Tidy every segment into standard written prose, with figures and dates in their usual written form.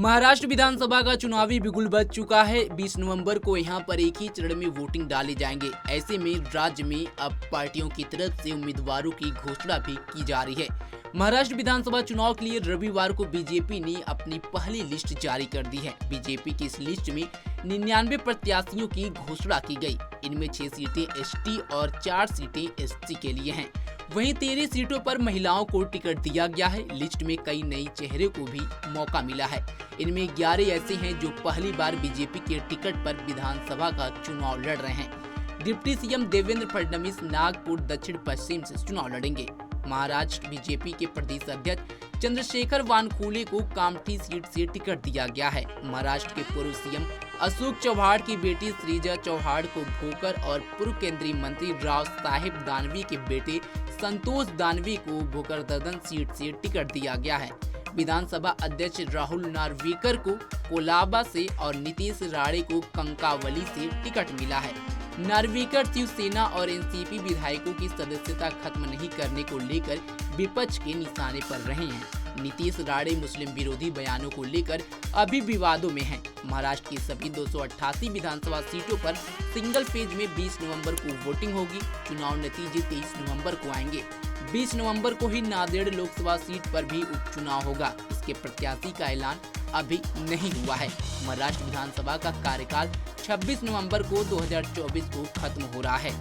महाराष्ट्र विधानसभा का चुनावी बिगुल बज चुका है। 20 नवंबर को यहां पर एक ही चरण में वोटिंग डाले जाएंगे। ऐसे में राज्य में अब पार्टियों की तरफ से उम्मीदवारों की घोषणा भी की जा रही है। महाराष्ट्र विधानसभा चुनाव के लिए रविवार को बीजेपी ने अपनी पहली लिस्ट जारी कर दी है। बीजेपी की इस लिस्ट में 99 प्रत्याशियों की घोषणा की गई। इनमें 6 सीटें एसटी और 4 सीटें एससी के लिए हैं। वहीं 13 सीटों पर महिलाओं को टिकट दिया गया है। लिस्ट में कई नए चेहरे को भी मौका मिला है। इनमें 11 ऐसे हैं जो पहली बार बीजेपी के टिकट पर विधानसभा का चुनाव लड़ रहे हैं। डिप्टी सीएम देवेंद्र फडणवीस नागपुर दक्षिण पश्चिम से चुनाव लड़ेंगे। महाराष्ट्र बीजेपी के प्रदेश अध्यक्ष चंद्रशेखर वानखुले को कामठी सीट से टिकट दिया गया है। महाराष्ट्र के पूर्व सीएम अशोक चव्हाण की बेटी श्रीजा चव्हाण को भोकर और पूर्व केंद्रीय मंत्री राव साहेब दानवे के बेटे संतोष दानवे को भोकरदन सीट से टिकट दिया गया है। विधानसभा अध्यक्ष राहुल नार्वेकर को कोलाबा से और नीतीश राणे को कंकावली से टिकट मिला है। नार्वेकर शिवसेना और एनसीपी विधायकों की सदस्यता खत्म नहीं करने को लेकर विपक्ष के निशाने पर रहे हैं। नीतीश राणे मुस्लिम विरोधी बयानों को लेकर अभी विवादों में हैं। महाराष्ट्र की सभी 288 विधानसभा सीटों पर सिंगल फेज में 20 नवंबर को वोटिंग होगी। चुनाव नतीजे 23 नवंबर को आएंगे। 20 नवंबर को ही नांदेड़ लोकसभा सीट पर भी उपचुनाव होगा। इसके प्रत्याशी का ऐलान अभी नहीं हुआ है। महाराष्ट्र विधानसभा का कार्यकाल 26 नवंबर को 2024 को खत्म हो रहा है।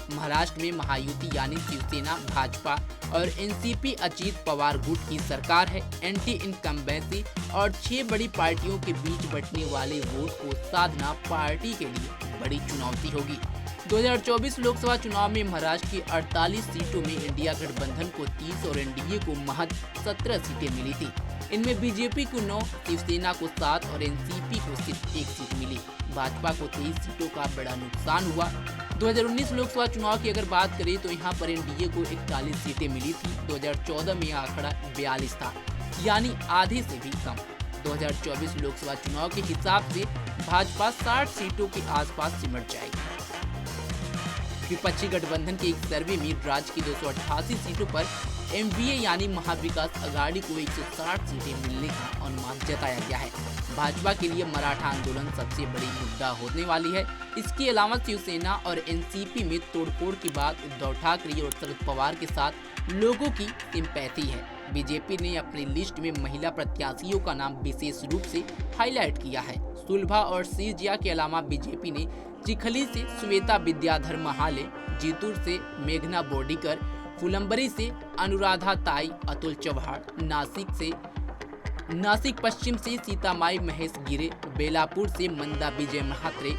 महाराष्ट्र में महायुति यानी शिवसेना, भाजपा और एनसीपी अजीत पवार गुट की सरकार है। एंटी इनकम्बेंसी और 6 बड़ी पार्टियों के बीच बंटने वाले वोट को साधना पार्टी के लिए बड़ी चुनौती होगी। 2024 लोकसभा चुनाव में महाराष्ट्र की 48 सीटों में इंडिया गठबंधन को 30 और एनडीए को महज 17 सीटें मिली थी। इनमें बीजेपी को 9, शिवसेना को 7 और एनसीपी को सिर्फ 1 सीट मिली। भाजपा को 23 सीटों का बड़ा नुकसान हुआ। 2019 लोकसभा चुनाव की अगर बात करें तो यहां पर एनडीए को 41 सीटें मिली थी। 2014 में आंकड़ा 42 था, यानी आधे से भी कम। 2024 लोकसभा चुनाव के हिसाब से भाजपा 60 सीटों के आसपास सिमट जाएगी। विपक्षी गठबंधन के एक सर्वे में राज्य की 288 सीटों पर एमवीए यानी महाविकास अघाड़ी को 160 सीटें मिलने का अनुमान जताया गया है। भाजपा के लिए मराठा आंदोलन सबसे बड़ी मुद्दा होने वाली है। इसके अलावा शिवसेना और एनसीपी में तोड़फोड़ की बात उद्धव ठाकरे और शरद पवार के साथ लोगों की सिंपैथी है। बीजेपी ने अपनी लिस्ट में महिला प्रत्याशियों का नाम विशेष रूप से हाईलाइट किया है। सुलभा और सिरजिया के अलावा बीजेपी ने चिखली से श्वेता विद्याधर महाले, जीतूर से मेघना बोर्डीकर, फुलंबरी से अनुराधा ताई, अतुल चव्हाण, नासिक पश्चिम से सीतामाई महेश गिरे, बेलापुर से मंदा विजय महात्रे,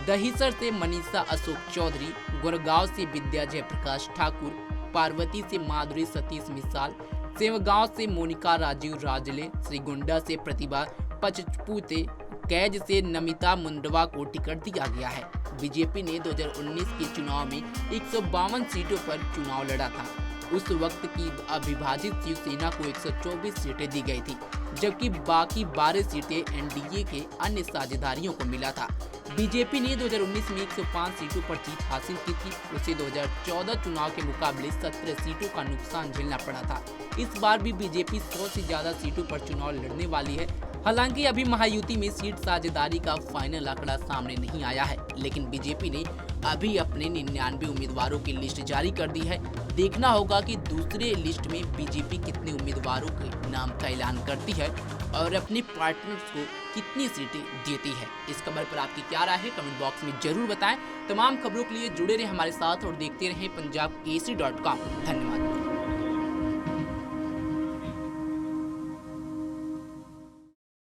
दहिसर से मनीषा अशोक चौधरी, गुरगांव से विद्या जयप्रकाश ठाकुर, पार्वती से माधुरी सतीश मिसाल, सेवगांव से मोनिका राजीव राजले, श्रीगोंडा से प्रतिभा पचपुते, कैज से नमिता मुंडवा को टिकट दिया गया है। बीजेपी ने 2019 के चुनाव में 152 सीटों पर चुनाव लड़ा था। उस वक्त की अविभाजित शिवसेना को 124 सीटें दी गई थी, जबकि बाकी 12 सीटें एनडीए के अन्य साझेदारियों को मिला था। बीजेपी ने 2019 में 105 सीटों पर जीत हासिल की थी। उसे 2014 चुनाव के मुकाबले 17 सीटों का नुकसान झेलना पड़ा था। इस बार भी बीजेपी 100 से ज्यादा सीटों पर चुनाव लड़ने वाली है। हालांकि अभी महायुति में सीट साझेदारी का फाइनल आंकड़ा सामने नहीं आया है, लेकिन बीजेपी ने अभी अपने 99 उम्मीदवारों की लिस्ट जारी कर दी है। देखना होगा कि दूसरे लिस्ट में बीजेपी कितने उम्मीदवारों के नाम का ऐलान करती है और अपने पार्टनर्स को कितनी सीटें देती है। इस खबर पर आपकी क्या राय है, कमेंट बॉक्स में जरूर बताएं। तमाम खबरों के लिए जुड़े रहे हमारे साथ और देखते रहें पंजाबकेसरी.com। धन्यवाद।